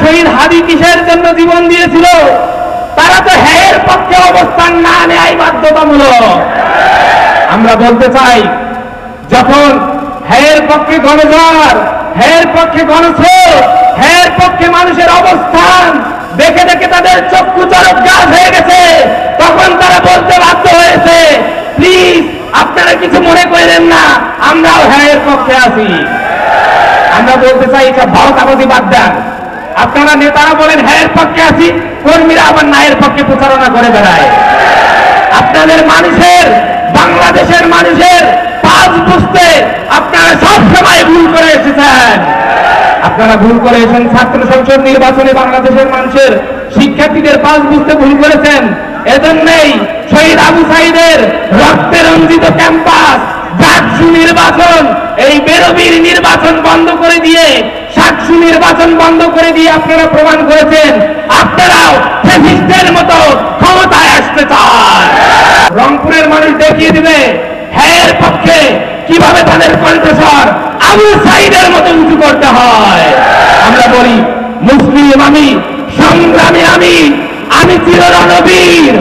শহীদ হাদি কিসের জন্য জীবন দিয়েছিল? তারা তো হ্যায়ের পক্ষে অবস্থান না নেয় বাধ্যতামূলক। আমরা বলতে চাই, যখন হ্যায়ের পক্ষে গণজোয়ার, হ্যায়ের পক্ষে গণস্রোত, হ্যায়ের পক্ষে মানুষের অবস্থান দেখে দেখে তাদের চক্ষু চরক গাছ হয়ে গেছে, তখন তারা বলতে বাধ্য হয়েছে, প্লিজ আপনারা কিছু মনে করেন না, আমরাও হ্যায়ের পক্ষে আছি। আমরা বলতে চাই, এটা ভাওতাবাজি বাদ দেন। আপনারা নেতারা বলেন হ্যায়ের পক্ষে আছি, কর্মীরা আবার নায়ের পক্ষে প্রচারণা করে বেড়ায়। আপনাদের মানুষের, বাংলাদেশের মানুষের পাঁচ বুঝতে আপনারা সব সময় ভুল করে এসেছেন। আপনারা ভুল করে এসেছেন ছাত্র সংসদ নির্বাচনে বাংলাদেশের মানুষের শিক্ষার্থীদের পাঁচ বুঝতে ভুল করেছেন। এজন্যই শহীদ আবু সাঈদের রক্তে রঞ্জিত ক্যাম্পাস, ডাকসু নির্বাচন, এই বেরোবির নির্বাচন বন্ধ করে দিয়ে, সাকসু নির্বাচন বন্ধ করে দিয়ে আপনারা প্রমাণ করেছেন আপনারাও ফ্যাসিস্টের মতো ক্ষমতায় আসতে চান। রংপুরের মানুষ দেখিয়ে দিবে হ্যায়ের পক্ষে কিভাবে তাদের কণ্ঠস্বর আবু সাঈদের মতো উঁচু করতে হয়। আমরা বলি, মুসলিম আমি, সংগ্রামী আমি, আমি চির রণবীর,